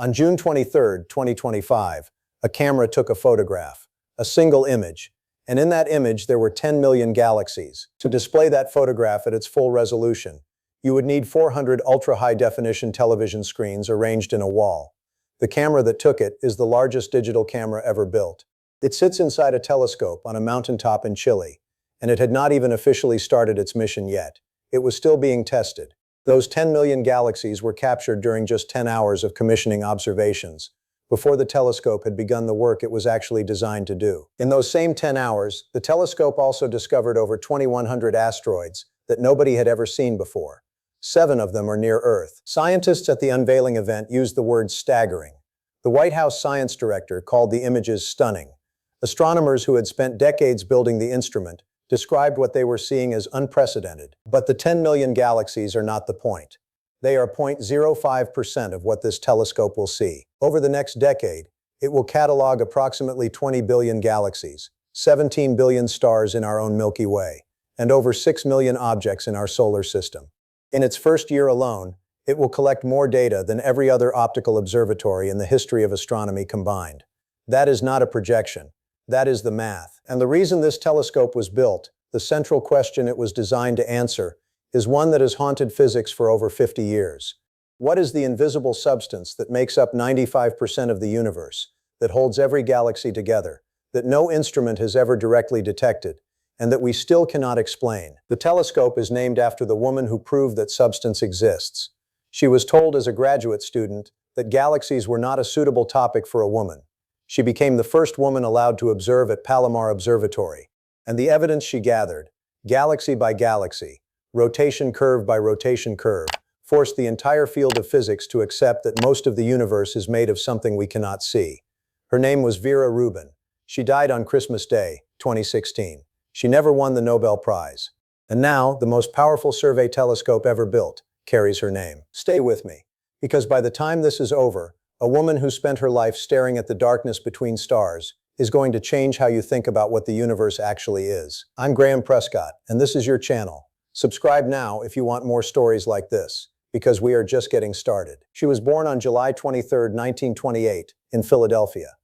On June 23, 2025, a camera took a photograph, a single image, and in that image there were 10 million galaxies. To display that photograph at its full resolution, you would need 400 ultra-high-definition television screens arranged in a wall. The camera that took it is the largest digital camera ever built. It sits inside a telescope on a mountaintop in Chile, and it had not even officially started its mission yet. It was still being tested. Those 10 million galaxies were captured during just 10 hours of commissioning observations, before the telescope had begun the work it was actually designed to do. In those same 10 hours, the telescope also discovered over 2,100 asteroids that nobody had ever seen before. 7 of them are near Earth. Scientists at the unveiling event used the word staggering. The White House science director called the images stunning. Astronomers who had spent decades building the instrument described what they were seeing as unprecedented. But the 10 million galaxies are not the point. They are 0.05% of what this telescope will see. Over the next decade, it will catalog approximately 20 billion galaxies, 17 billion stars in our own Milky Way, and over 6 million objects in our solar system. In its first year alone, it will collect more data than every other optical observatory in the history of astronomy combined. That is not a projection. That is the math. And the reason this telescope was built, the central question it was designed to answer, is one that has haunted physics for over 50 years. What is the invisible substance that makes up 95% of the universe, that holds every galaxy together, that no instrument has ever directly detected, and that we still cannot explain? The telescope is named after the woman who proved that substance exists. She was told as a graduate student that galaxies were not a suitable topic for a woman. She became the first woman allowed to observe at Palomar Observatory, and the evidence she gathered, galaxy by galaxy, rotation curve by rotation curve, forced the entire field of physics to accept that most of the universe is made of something we cannot see. Her name was Vera Rubin. She died on Christmas Day, 2016. She never won the Nobel Prize. And now, the most powerful survey telescope ever built carries her name. Stay with me, because by the time this is over, a woman who spent her life staring at the darkness between stars is going to change how you think about what the universe actually is. I'm Graham Prescott, and this is your channel. Subscribe now if you want more stories like this, because we are just getting started. She was born on July 23, 1928, in Philadelphia.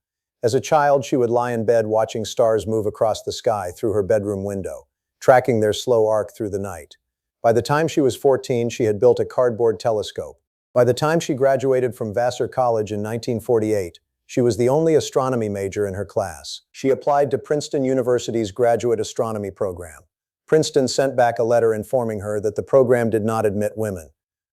As a child, she would lie in bed watching stars move across the sky through her bedroom window, tracking their slow arc through the night. By the time she was 14, she had built a cardboard telescope. By the time she graduated from Vassar College in 1948, she was the only astronomy major in her class. She applied to Princeton University's graduate astronomy program. Princeton sent back a letter informing her that the program did not admit women.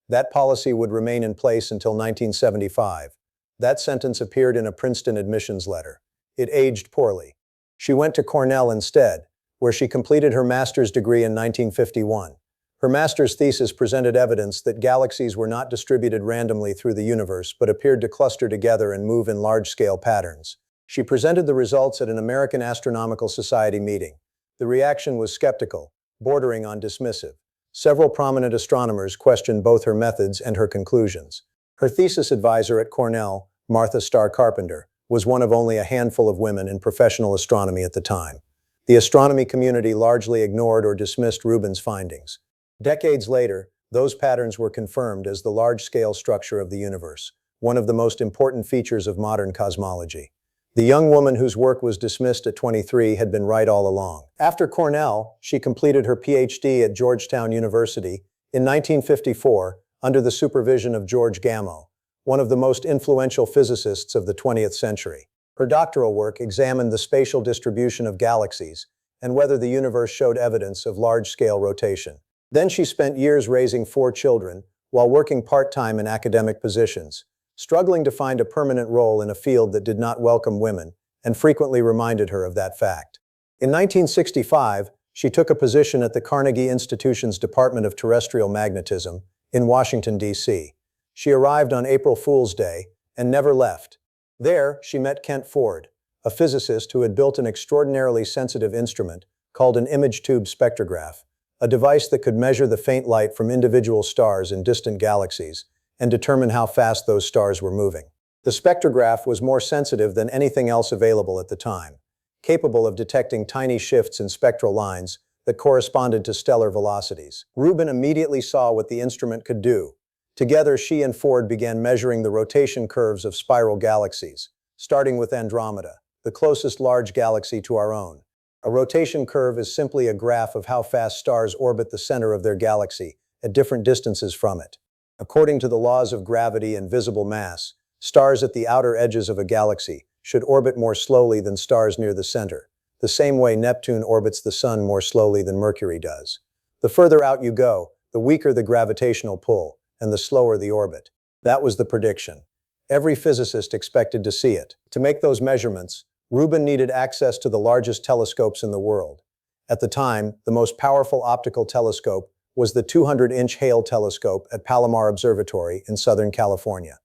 That policy would remain in place until 1975. That sentence appeared in a Princeton admissions letter. It aged poorly. She went to Cornell instead, where she completed her master's degree in 1951. Her master's thesis presented evidence that galaxies were not distributed randomly through the universe, but appeared to cluster together and move in large-scale patterns. She presented the results at an American Astronomical Society meeting. The reaction was skeptical, bordering on dismissive. Several prominent astronomers questioned both her methods and her conclusions. Her thesis advisor at Cornell, Martha Starr Carpenter, was one of only a handful of women in professional astronomy at the time. The astronomy community largely ignored or dismissed Rubin's findings. Decades later, those patterns were confirmed as the large-scale structure of the universe, one of the most important features of modern cosmology. The young woman whose work was dismissed at 23 had been right all along. After Cornell, she completed her PhD at Georgetown University in 1954 under the supervision of George Gamow, one of the most influential physicists of the 20th century. Her doctoral work examined the spatial distribution of galaxies and whether the universe showed evidence of large-scale rotation. Then she spent years raising 4 children while working part-time in academic positions, struggling to find a permanent role in a field that did not welcome women and frequently reminded her of that fact. In 1965, she took a position at the Carnegie Institution's Department of Terrestrial Magnetism in Washington, D.C. She arrived on April Fool's Day and never left. There, she met Kent Ford, a physicist who had built an extraordinarily sensitive instrument called an image tube spectrograph, a device that could measure the faint light from individual stars in distant galaxies and determine how fast those stars were moving. The spectrograph was more sensitive than anything else available at the time, capable of detecting tiny shifts in spectral lines that corresponded to stellar velocities. Rubin immediately saw what the instrument could do. Together, she and Ford began measuring the rotation curves of spiral galaxies, starting with Andromeda, the closest large galaxy to our own. A rotation curve is simply a graph of how fast stars orbit the center of their galaxy at different distances from it. According to the laws of gravity and visible mass, stars at the outer edges of a galaxy should orbit more slowly than stars near the center, the same way Neptune orbits the Sun more slowly than Mercury does. The further out you go, the weaker the gravitational pull, and the slower the orbit. That was the prediction. Every physicist expected to see it. To make those measurements, Rubin needed access to the largest telescopes in the world. At the time, the most powerful optical telescope was the 200-inch Hale telescope at Palomar Observatory in Southern California.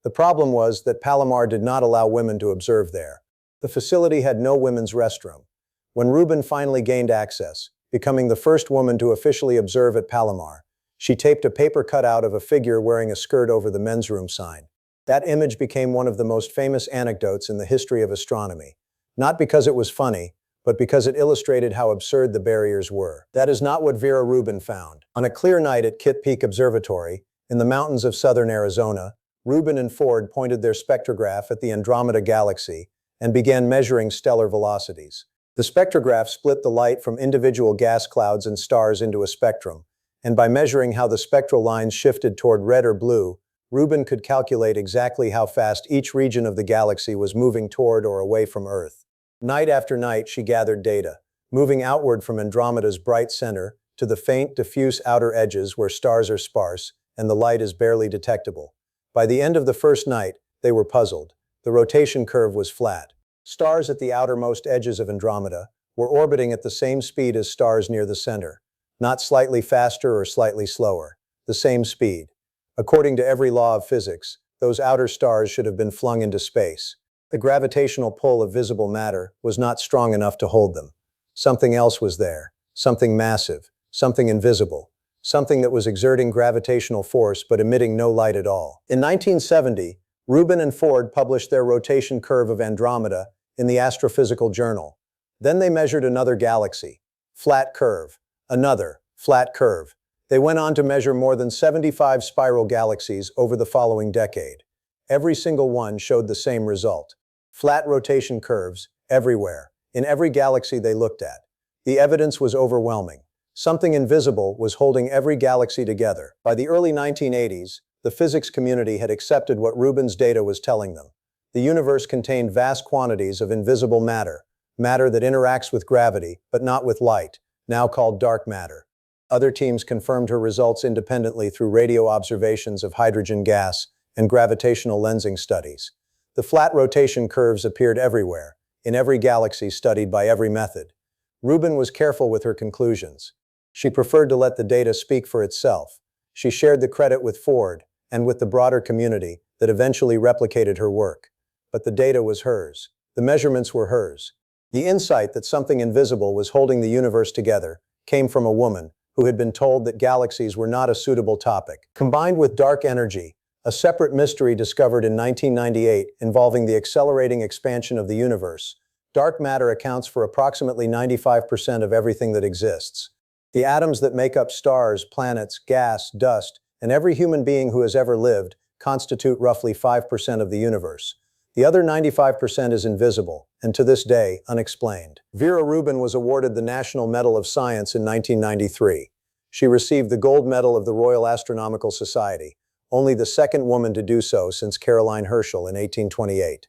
The problem was that Palomar did not allow women to observe there. The facility had no women's restroom. When Rubin finally gained access, becoming the first woman to officially observe at Palomar, she taped a paper cutout of a figure wearing a skirt over the men's room sign. That image became one of the most famous anecdotes in the history of astronomy, not because it was funny, but because it illustrated how absurd the barriers were. That is not what Vera Rubin found. On a clear night at Kitt Peak Observatory, in the mountains of southern Arizona, Rubin and Ford pointed their spectrograph at the Andromeda galaxy and began measuring stellar velocities. The spectrograph split the light from individual gas clouds and stars into a spectrum, and by measuring how the spectral lines shifted toward red or blue, Rubin could calculate exactly how fast each region of the galaxy was moving toward or away from Earth. Night after night, she gathered data, moving outward from Andromeda's bright center to the faint, diffuse outer edges where stars are sparse and the light is barely detectable. By the end of the first night, they were puzzled. The rotation curve was flat. Stars at the outermost edges of Andromeda were orbiting at the same speed as stars near the center, not slightly faster or slightly slower, the same speed. According to every law of physics, those outer stars should have been flung into space. The gravitational pull of visible matter was not strong enough to hold them. Something else was there, something massive, something invisible, something that was exerting gravitational force but emitting no light at all. In 1970, Rubin and Ford published their rotation curve of Andromeda in the Astrophysical Journal. Then they measured another galaxy. Flat curve. Another flat curve. They went on to measure more than 75 spiral galaxies over the following decade. Every single one showed the same result. Flat rotation curves, everywhere, in every galaxy they looked at. The evidence was overwhelming. Something invisible was holding every galaxy together. By the early 1980s, the physics community had accepted what Rubin's data was telling them. The universe contained vast quantities of invisible matter, matter that interacts with gravity, but not with light, now called dark matter. Other teams confirmed her results independently through radio observations of hydrogen gas and gravitational lensing studies. The flat rotation curves appeared everywhere, in every galaxy studied by every method. Rubin was careful with her conclusions. She preferred to let the data speak for itself. She shared the credit with Ford and with the broader community that eventually replicated her work. But the data was hers. The measurements were hers. The insight that something invisible was holding the universe together came from a woman who had been told that galaxies were not a suitable topic. Combined with dark energy, a separate mystery discovered in 1998 involving the accelerating expansion of the universe, dark matter accounts for approximately 95% of everything that exists. The atoms that make up stars, planets, gas, dust, and every human being who has ever lived constitute roughly 5% of the universe. The other 95% is invisible, and to this day, unexplained. Vera Rubin was awarded the National Medal of Science in 1993. She received the Gold Medal of the Royal Astronomical Society, only the second woman to do so since Caroline Herschel in 1828.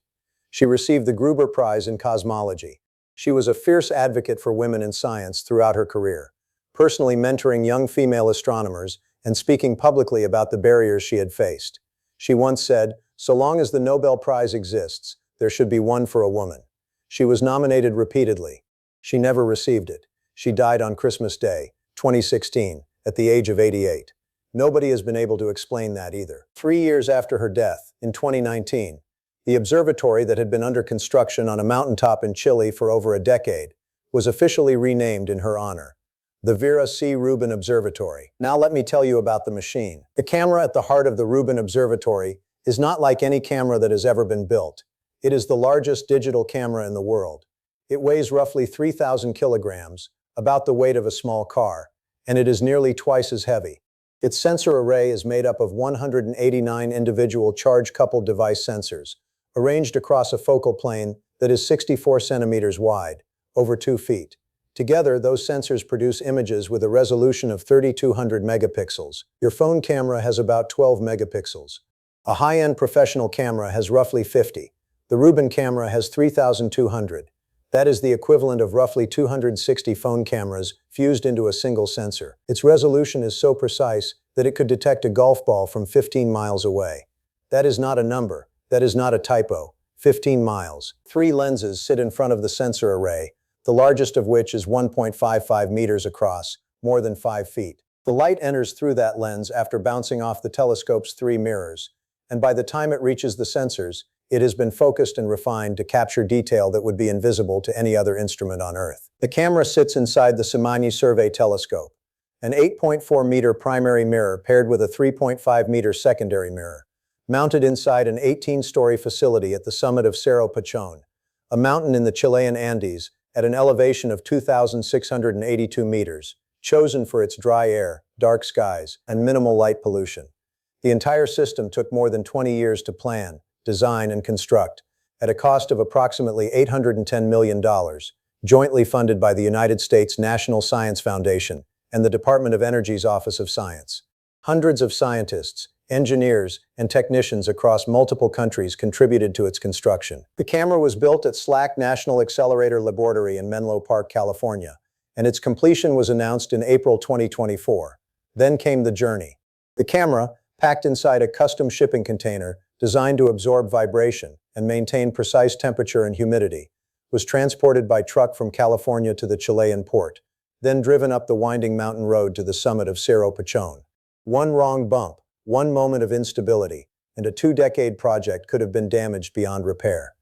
She received the Gruber Prize in Cosmology. She was a fierce advocate for women in science throughout her career, personally mentoring young female astronomers and speaking publicly about the barriers she had faced. She once said, "So long as the Nobel Prize exists, there should be one for a woman." She was nominated repeatedly. She never received it. She died on Christmas Day, 2016, at the age of 88. Nobody has been able to explain that either. 3 years after her death, in 2019, the observatory that had been under construction on a mountaintop in Chile for over a decade was officially renamed in her honor, the Vera C. Rubin Observatory. Now let me tell you about the machine. The camera at the heart of the Rubin Observatory is not like any camera that has ever been built. It is the largest digital camera in the world. It weighs roughly 3,000 kilograms, about the weight of a small car, and it is nearly twice as heavy. Its sensor array is made up of 189 individual charge-coupled device sensors, arranged across a focal plane that is 64 centimeters wide, over 2 feet. Together, those sensors produce images with a resolution of 3,200 megapixels. Your phone camera has about 12 megapixels. A high-end professional camera has roughly 50. The Rubin camera has 3,200. That is the equivalent of roughly 260 phone cameras fused into a single sensor. Its resolution is so precise that it could detect a golf ball from 15 miles away. That is not a number. That is not a typo. 15 miles. 3 lenses sit in front of the sensor array, the largest of which is 1.55 meters across, more than 5 feet. The light enters through that lens after bouncing off the telescope's 3 mirrors, and by the time it reaches the sensors, it has been focused and refined to capture detail that would be invisible to any other instrument on Earth. The camera sits inside the Simani Survey telescope, an 8.4-meter primary mirror paired with a 3.5-meter secondary mirror, mounted inside an 18-story facility at the summit of Cerro Pachón, a mountain in the Chilean Andes, at an elevation of 2,682 meters, chosen for its dry air, dark skies, and minimal light pollution. The entire system took more than 20 years to plan, design, and construct, at a cost of approximately $810 million, jointly funded by the United States National Science Foundation and the Department of Energy's Office of Science. Hundreds of scientists, engineers, and technicians across multiple countries contributed to its construction. The camera was built at SLAC National Accelerator Laboratory in Menlo Park, California, and its completion was announced in April 2024. Then came the journey. The camera, packed inside a custom shipping container designed to absorb vibration and maintain precise temperature and humidity, was transported by truck from California to the Chilean port, then driven up the winding mountain road to the summit of Cerro Pachón. One wrong bump, one moment of instability, and a 2-decade project could have been damaged beyond repair.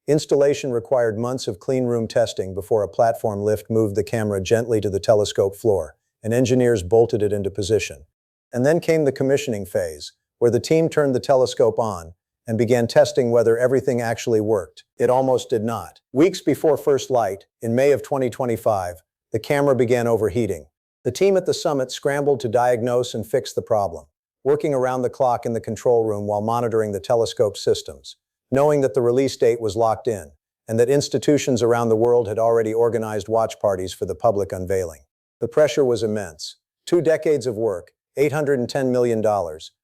Installation required months of cleanroom testing before a platform lift moved the camera gently to the telescope floor, and engineers bolted it into position. And then came the commissioning phase, where the team turned the telescope on and began testing whether everything actually worked. It almost did not. Weeks before first light, in May of 2025, the camera began overheating. The team at the summit scrambled to diagnose and fix the problem, working around the clock in the control room while monitoring the telescope systems, knowing that the release date was locked in, and that institutions around the world had already organized watch parties for the public unveiling. The pressure was immense. 2 decades of work, $810 million,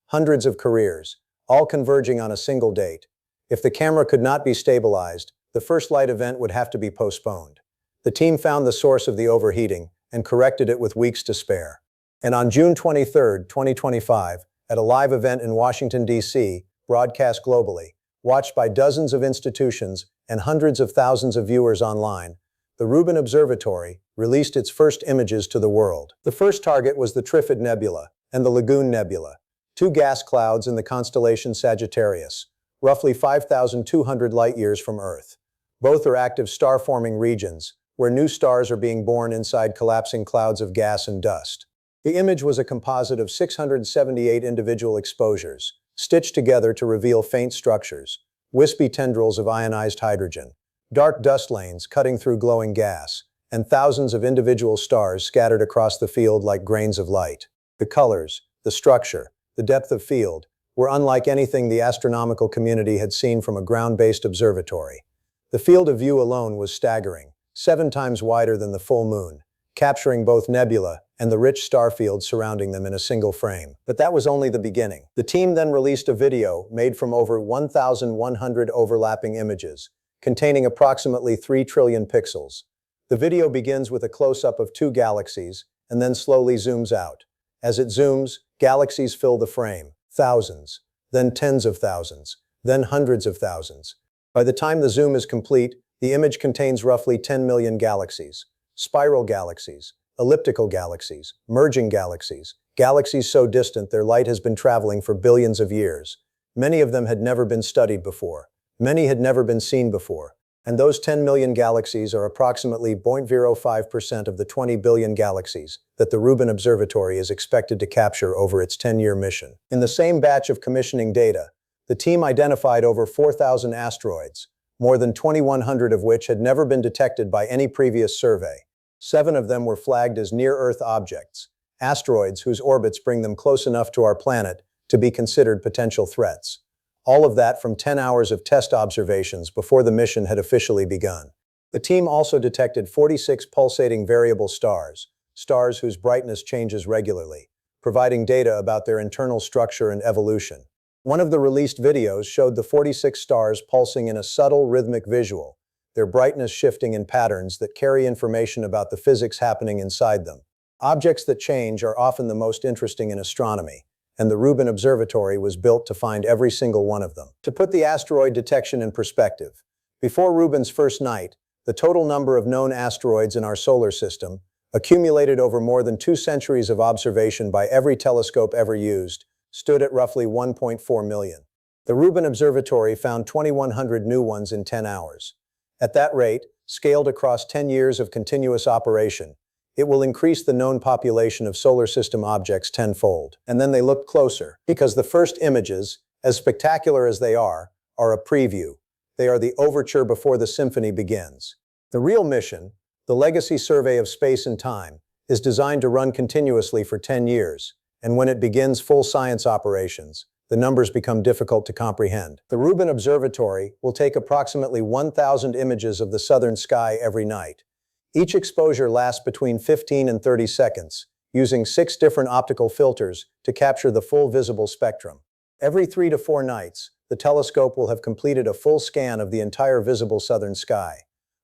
hundreds of careers, all converging on a single date. If the camera could not be stabilized, the first light event would have to be postponed. The team found the source of the overheating and corrected it with weeks to spare. And on June 23, 2025, at a live event in Washington, D.C., broadcast globally, watched by dozens of institutions and hundreds of thousands of viewers online, the Rubin Observatory released its first images to the world. The first target was the Trifid Nebula and the Lagoon Nebula, 2 gas clouds in the constellation Sagittarius, roughly 5,200 light-years from Earth. Both are active star-forming regions, where new stars are being born inside collapsing clouds of gas and dust. The image was a composite of 678 individual exposures, stitched together to reveal faint structures, wispy tendrils of ionized hydrogen, dark dust lanes cutting through glowing gas, and thousands of individual stars scattered across the field like grains of light. The colors, the structure, the depth of field were unlike anything the astronomical community had seen from a ground-based observatory. The field of view alone was staggering, 7 times wider than the full moon, capturing both nebula and the rich star fields surrounding them in a single frame. But that was only the beginning. The team then released a video made from over 1,100 overlapping images, containing approximately 3 trillion pixels. The video begins with a close-up of 2 galaxies and then slowly zooms out. As it zooms, galaxies fill the frame, thousands, then tens of thousands, then hundreds of thousands. By the time the zoom is complete, the image contains roughly 10 million galaxies, spiral galaxies, elliptical galaxies, merging galaxies, galaxies so distant their light has been traveling for billions of years. Many of them had never been studied before. Many had never been seen before. And those 10 million galaxies are approximately 0.05% of the 20 billion galaxies that the Rubin Observatory is expected to capture over its 10-year mission. In the same batch of commissioning data, the team identified over 4,000 asteroids, more than 2,100 of which had never been detected by any previous survey. 7 of them were flagged as near-Earth objects, asteroids whose orbits bring them close enough to our planet to be considered potential threats. All of that from 10 hours of test observations before the mission had officially begun. The team also detected 46 pulsating variable stars, stars whose brightness changes regularly, providing data about their internal structure and evolution. One of the released videos showed the 46 stars pulsing in a subtle rhythmic visual, their brightness shifting in patterns that carry information about the physics happening inside them. Objects that change are often the most interesting in astronomy, and the Rubin Observatory was built to find every single one of them. To put the asteroid detection in perspective, before Rubin's first night, the total number of known asteroids in our solar system, accumulated over more than 2 centuries of observation by every telescope ever used, stood at roughly 1.4 million. The Rubin Observatory found 2,100 new ones in 10 hours. At that rate, scaled across 10 years of continuous operation, it will increase the known population of solar system objects tenfold. And then they looked closer, because the first images, as spectacular as they are a preview. They are the overture before the symphony begins. The real mission, the Legacy Survey of Space and Time, is designed to run continuously for 10 years, and when it begins full science operations, the numbers become difficult to comprehend. The Rubin Observatory will take approximately 1,000 images of the southern sky every night. Each exposure lasts between 15 and 30 seconds, using 6 different optical filters to capture the full visible spectrum. Every 3 to 4 nights, the telescope will have completed a full scan of the entire visible southern sky.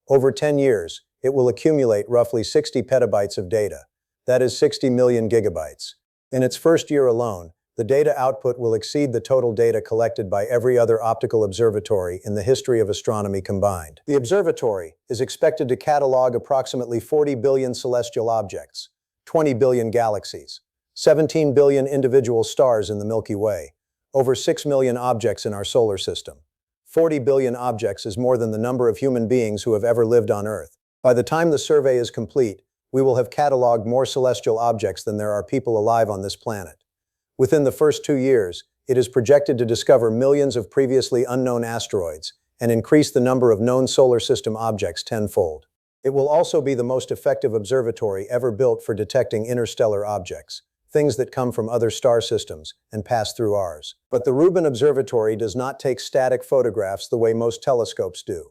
Over 10 years, it will accumulate roughly 60 petabytes of data. That is 60 million gigabytes. In its first year alone, the data output will exceed the total data collected by every other optical observatory in the history of astronomy combined. The observatory is expected to catalog approximately 40 billion celestial objects, 20 billion galaxies, 17 billion individual stars in the Milky Way, over 6 million objects in our solar system. 40 billion objects is more than the number of human beings who have ever lived on Earth. By the time the survey is complete, we will have cataloged more celestial objects than there are people alive on this planet. Within the first 2 years, it is projected to discover millions of previously unknown asteroids and increase the number of known solar system objects tenfold. It will also be the most effective observatory ever built for detecting interstellar objects, things that come from other star systems and pass through ours. But the Rubin Observatory does not take static photographs the way most telescopes do.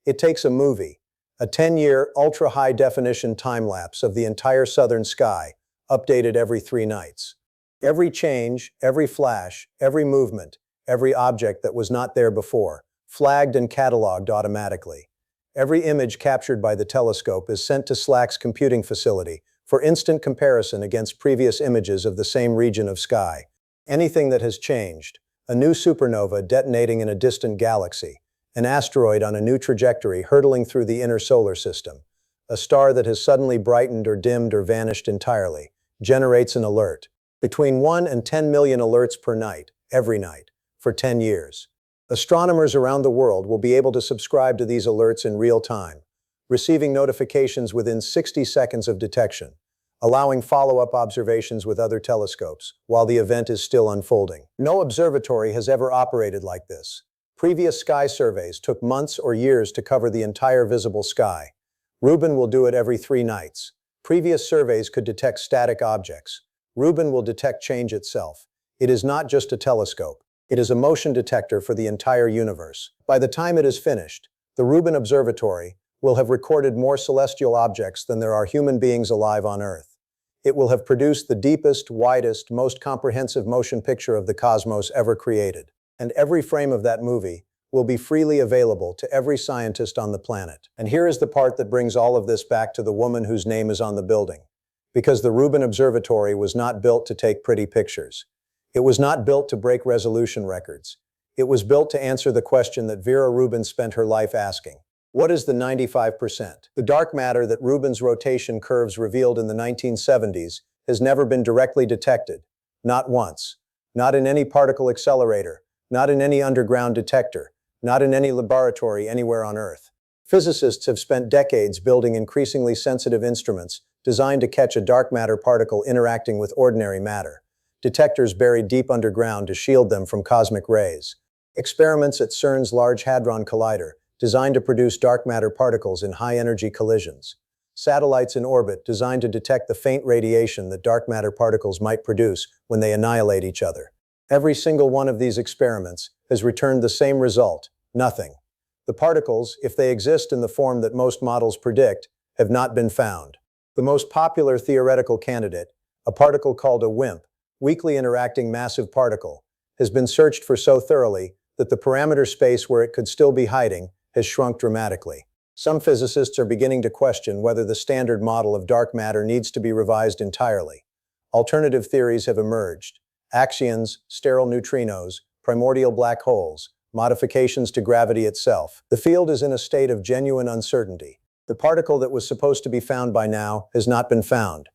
It takes a movie, a 10-year, ultra-high-definition time-lapse of the entire southern sky, updated every 3 nights. Every change, every flash, every movement, every object that was not there before, flagged and cataloged automatically. Every image captured by the telescope is sent to SLAC's computing facility for instant comparison against previous images of the same region of sky. Anything that has changed, a new supernova detonating in a distant galaxy, an asteroid on a new trajectory hurtling through the inner solar system, a star that has suddenly brightened or dimmed or vanished entirely, generates an alert. Between 1 and 10 million alerts per night, every night, for 10 years. Astronomers around the world will be able to subscribe to these alerts in real time, receiving notifications within 60 seconds of detection, allowing follow-up observations with other telescopes while the event is still unfolding. No observatory has ever operated like this. Previous sky surveys took months or years to cover the entire visible sky. Rubin will do it every 3 nights. Previous surveys could detect static objects. Rubin will detect change itself. It is not just a telescope. It is a motion detector for the entire universe. By the time it is finished, the Rubin Observatory will have recorded more celestial objects than there are human beings alive on Earth. It will have produced the deepest, widest, most comprehensive motion picture of the cosmos ever created. And every frame of that movie will be freely available to every scientist on the planet. And here is the part that brings all of this back to the woman whose name is on the building. Because the Rubin Observatory was not built to take pretty pictures. It was not built to break resolution records. It was built to answer the question that Vera Rubin spent her life asking. What is the 95%? The dark matter that Rubin's rotation curves revealed in the 1970s has never been directly detected. Not once. Not in any particle accelerator. Not in any underground detector. Not in any laboratory anywhere on Earth. Physicists have spent decades building increasingly sensitive instruments designed to catch a dark matter particle interacting with ordinary matter. Detectors buried deep underground to shield them from cosmic rays. Experiments at CERN's Large Hadron Collider, designed to produce dark matter particles in high-energy collisions. satellites in orbit designed to detect the faint radiation that dark matter particles might produce when they annihilate each other. Every single one of these experiments has returned the same result: nothing. The particles, if they exist in the form that most models predict, have not been found. The most popular theoretical candidate, a particle called a WIMP, weakly interacting massive particle, has been searched for so thoroughly that the parameter space where it could still be hiding has shrunk dramatically. Some physicists are beginning to question whether the standard model of dark matter needs to be revised entirely. Alternative theories have emerged: axions, sterile neutrinos, primordial black holes, modifications to gravity itself. The field is in a state of genuine uncertainty. The particle that was supposed to be found by now has not been found.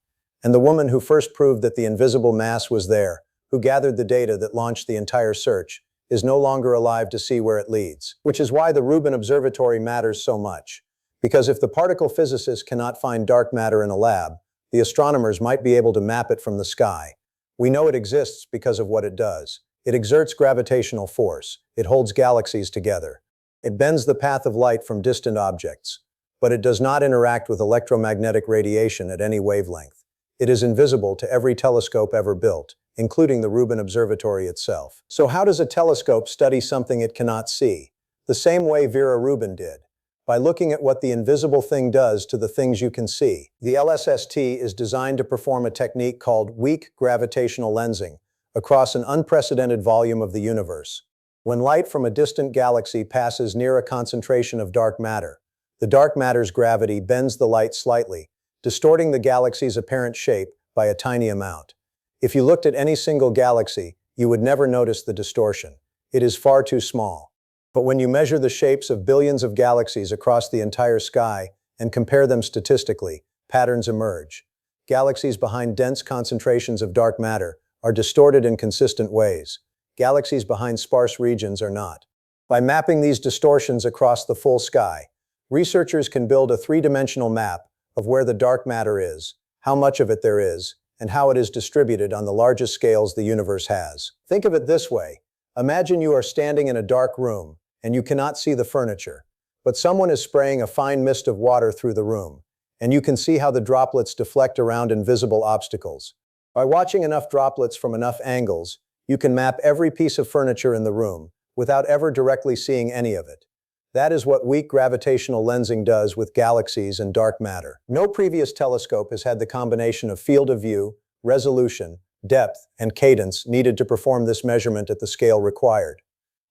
And the woman who first proved that the invisible mass was there, who gathered the data that launched the entire search, is no longer alive to see where it leads. Which is why the Rubin Observatory matters so much. Because if the particle physicists cannot find dark matter in a lab, the astronomers might be able to map it from the sky. We know it exists because of what it does. It exerts gravitational force. It holds galaxies together. It bends the path of light from distant objects. But it does not interact with electromagnetic radiation at any wavelength. It is invisible to every telescope ever built, including the Rubin Observatory itself. So how does a telescope study something it cannot see? The same way Vera Rubin did, by looking at what the invisible thing does to the things you can see. The LSST is designed to perform a technique called weak gravitational lensing across an unprecedented volume of the universe. When light from a distant galaxy passes near a concentration of dark matter, the dark matter's gravity bends the light slightly, distorting the galaxy's apparent shape by a tiny amount. If you looked at any single galaxy, you would never notice the distortion. It is far too small. But when you measure the shapes of billions of galaxies across the entire sky and compare them statistically, patterns emerge. Galaxies behind dense concentrations of dark matter are distorted in consistent ways. Galaxies behind sparse regions are not. By mapping these distortions across the full sky, researchers can build a three-dimensional map of where the dark matter is, how much of it there is, and how it is distributed on the largest scales the universe has. Think of it this way. Imagine you are standing in a dark room, and you cannot see the furniture, but someone is spraying a fine mist of water through the room, and you can see how the droplets deflect around invisible obstacles. By watching enough droplets from enough angles, you can map every piece of furniture in the room, without ever directly seeing any of it. That is what weak gravitational lensing does with galaxies and dark matter. No previous telescope has had the combination of field of view, resolution, depth, and cadence needed to perform this measurement at the scale required.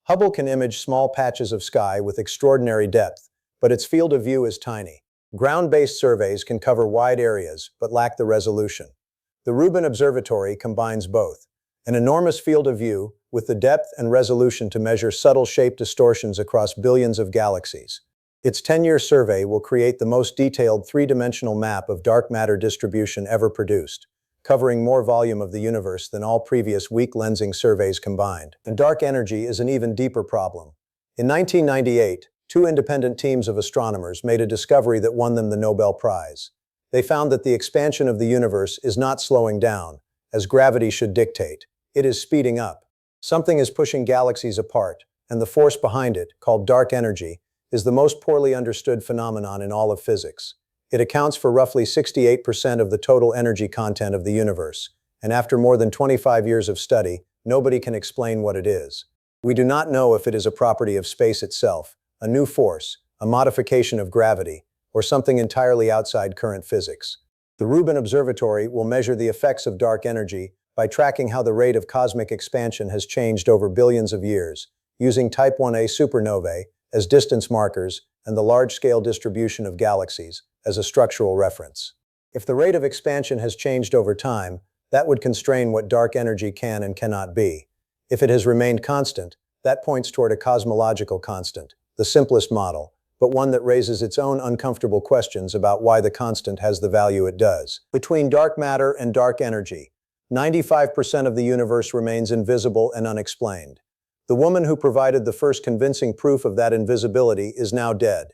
Hubble can image small patches of sky with extraordinary depth, but its field of view is tiny. Ground-based surveys can cover wide areas, but lack the resolution. The Rubin Observatory combines both: an enormous field of view with the depth and resolution to measure subtle shape distortions across billions of galaxies. Its 10-year survey will create the most detailed three-dimensional map of dark matter distribution ever produced, covering more volume of the universe than all previous weak lensing surveys combined. And dark energy is an even deeper problem. In 1998, two independent teams of astronomers made a discovery that won them the Nobel Prize. They found that the expansion of the universe is not slowing down, as gravity should dictate. It is speeding up. Something is pushing galaxies apart, and the force behind it, called dark energy, is the most poorly understood phenomenon in all of physics. It accounts for roughly 68% of the total energy content of the universe, and after more than 25 years of study, nobody can explain what it is. We do not know if it is a property of space itself, a new force, a modification of gravity, or something entirely outside current physics. The Rubin Observatory will measure the effects of dark energy by tracking how the rate of cosmic expansion has changed over billions of years, using Type 1a supernovae as distance markers and the large-scale distribution of galaxies as a structural reference. If the rate of expansion has changed over time, that would constrain what dark energy can and cannot be. If it has remained constant, that points toward a cosmological constant, the simplest model, but one that raises its own uncomfortable questions about why the constant has the value it does. Between dark matter and dark energy, 95% of the universe remains invisible and unexplained. The woman who provided the first convincing proof of that invisibility is now dead.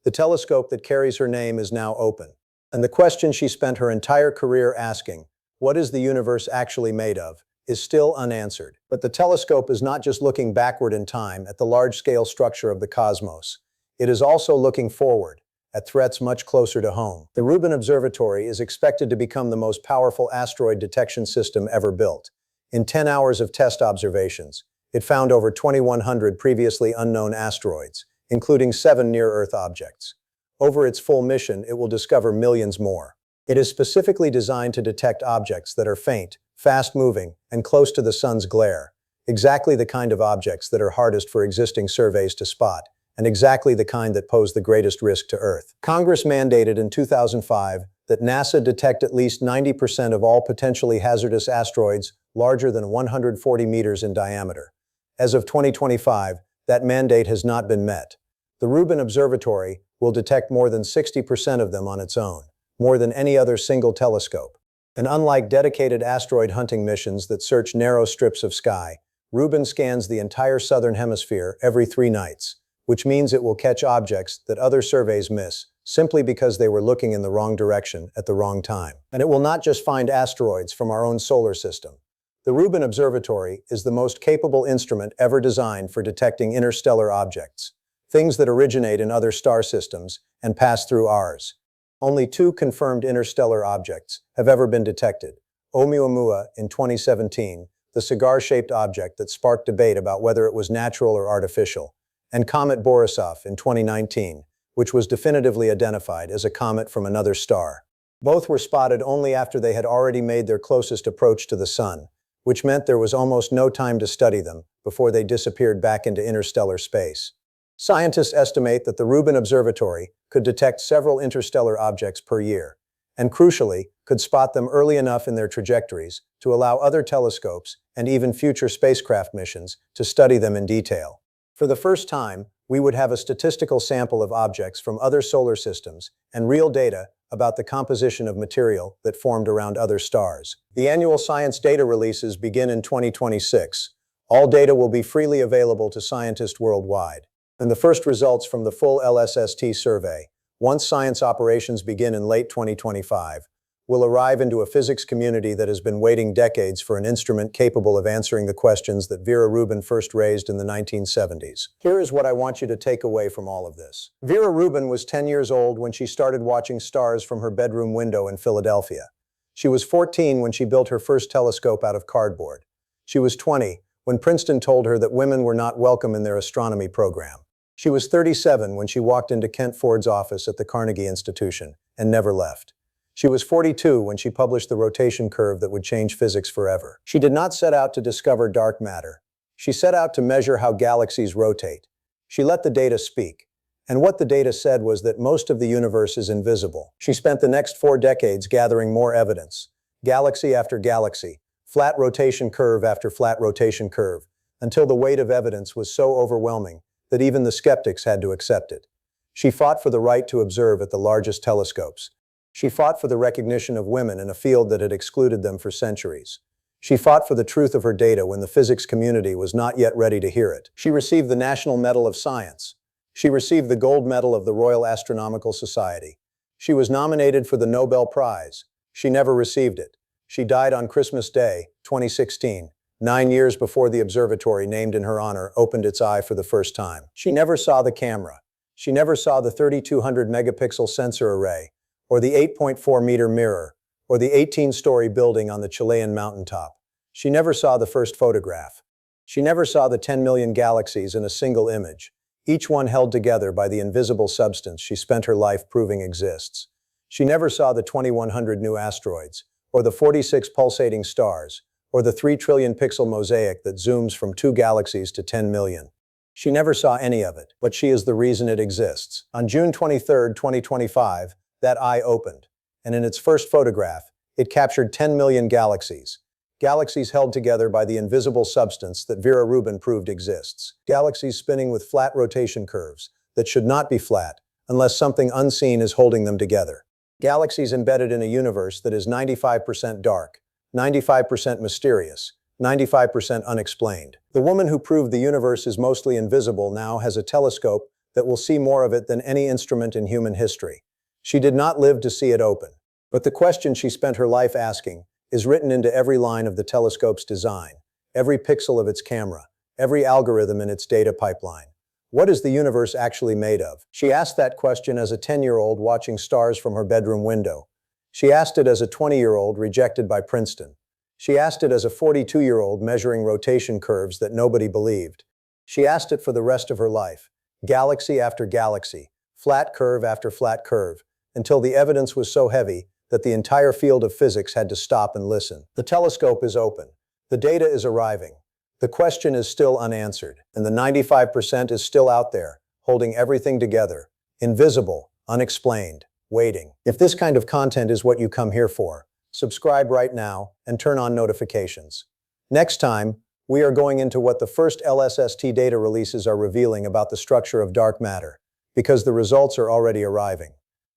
The telescope that carries her name is now open. And the question she spent her entire career asking, what is the universe actually made of, is still unanswered. But the telescope is not just looking backward in time at the large-scale structure of the cosmos. It is also looking forward, at threats much closer to home. The Rubin Observatory is expected to become the most powerful asteroid detection system ever built. In 10 hours of test observations, it found over 2,100 previously unknown asteroids, including 7 near-Earth objects. Over its full mission, it will discover millions more. It is specifically designed to detect objects that are faint, fast-moving, and close to the sun's glare, exactly the kind of objects that are hardest for existing surveys to spot, and exactly the kind that pose the greatest risk to Earth. Congress mandated in 2005 that NASA detect at least 90% of all potentially hazardous asteroids larger than 140 meters in diameter. As of 2025, that mandate has not been met. The Rubin Observatory will detect more than 60% of them on its own, more than any other single telescope. And unlike dedicated asteroid hunting missions that search narrow strips of sky, Rubin scans the entire southern hemisphere every 3 nights, which means it will catch objects that other surveys miss, simply because they were looking in the wrong direction at the wrong time. And it will not just find asteroids from our own solar system. The Rubin Observatory is the most capable instrument ever designed for detecting interstellar objects, things that originate in other star systems and pass through ours. Only 2 confirmed interstellar objects have ever been detected: Oumuamua in 2017, the cigar-shaped object that sparked debate about whether it was natural or artificial, and Comet Borisov in 2019, which was definitively identified as a comet from another star. Both were spotted only after they had already made their closest approach to the Sun, which meant there was almost no time to study them before they disappeared back into interstellar space. Scientists estimate that the Rubin Observatory could detect several interstellar objects per year, and crucially, could spot them early enough in their trajectories to allow other telescopes and even future spacecraft missions to study them in detail. For the first time, we would have a statistical sample of objects from other solar systems and real data about the composition of material that formed around other stars. The annual science data releases begin in 2026. All data will be freely available to scientists worldwide. And the first results from the full LSST survey, once science operations begin in late 2025, will arrive into a physics community that has been waiting decades for an instrument capable of answering the questions that Vera Rubin first raised in the 1970s. Here is what I want you to take away from all of this. Vera Rubin was 10 years old when she started watching stars from her bedroom window in Philadelphia. She was 14 when she built her first telescope out of cardboard. She was 20 when Princeton told her that women were not welcome in their astronomy program. She was 37 when she walked into Kent Ford's office at the Carnegie Institution and never left. She was 42 when she published the rotation curve that would change physics forever. She did not set out to discover dark matter. She set out to measure how galaxies rotate. She let the data speak. And what the data said was that most of the universe is invisible. She spent the next 4 decades gathering more evidence, galaxy after galaxy, flat rotation curve after flat rotation curve, until the weight of evidence was so overwhelming that even the skeptics had to accept it. She fought for the right to observe at the largest telescopes. She fought for the recognition of women in a field that had excluded them for centuries. She fought for the truth of her data when the physics community was not yet ready to hear it. She received the National Medal of Science. She received the Gold Medal of the Royal Astronomical Society. She was nominated for the Nobel Prize. She never received it. She died on Christmas Day, 2016, 9 years before the observatory named in her honor opened its eye for the first time. She never saw the camera. She never saw the 3,200 megapixel sensor array, or the 8.4-meter mirror, or the 18-story building on the Chilean mountaintop. She never saw the first photograph. She never saw the 10 million galaxies in a single image, each one held together by the invisible substance she spent her life proving exists. She never saw the 2,100 new asteroids, or the 46 pulsating stars, or the 3 trillion pixel mosaic that zooms from 2 galaxies to 10 million. She never saw any of it, but she is the reason it exists. On June 23, 2025, that eye opened, and in its first photograph, it captured 10 million galaxies. Galaxies held together by the invisible substance that Vera Rubin proved exists. Galaxies spinning with flat rotation curves that should not be flat unless something unseen is holding them together. Galaxies embedded in a universe that is 95% dark, 95% mysterious, 95% unexplained. The woman who proved the universe is mostly invisible now has a telescope that will see more of it than any instrument in human history. She did not live to see it open. But the question she spent her life asking is written into every line of the telescope's design, every pixel of its camera, every algorithm in its data pipeline. What is the universe actually made of? She asked that question as a 10-year-old watching stars from her bedroom window. She asked it as a 20-year-old rejected by Princeton. She asked it as a 42-year-old measuring rotation curves that nobody believed. She asked it for the rest of her life, galaxy after galaxy, flat curve after flat curve, until the evidence was so heavy that the entire field of physics had to stop and listen. The telescope is open. The data is arriving. The question is still unanswered, and the 95% is still out there, holding everything together, invisible, unexplained, waiting. If this kind of content is what you come here for, subscribe right now and turn on notifications. Next time, we are going into what the first LSST data releases are revealing about the structure of dark matter, because the results are already arriving.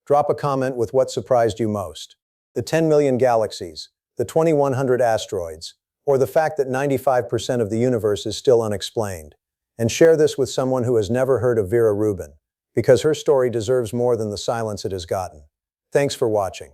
Drop a comment with what surprised you most. The 10 million galaxies, the 2,100 asteroids, or the fact that 95% of the universe is still unexplained. And share this with someone who has never heard of Vera Rubin, because her story deserves more than the silence it has gotten. Thanks for watching.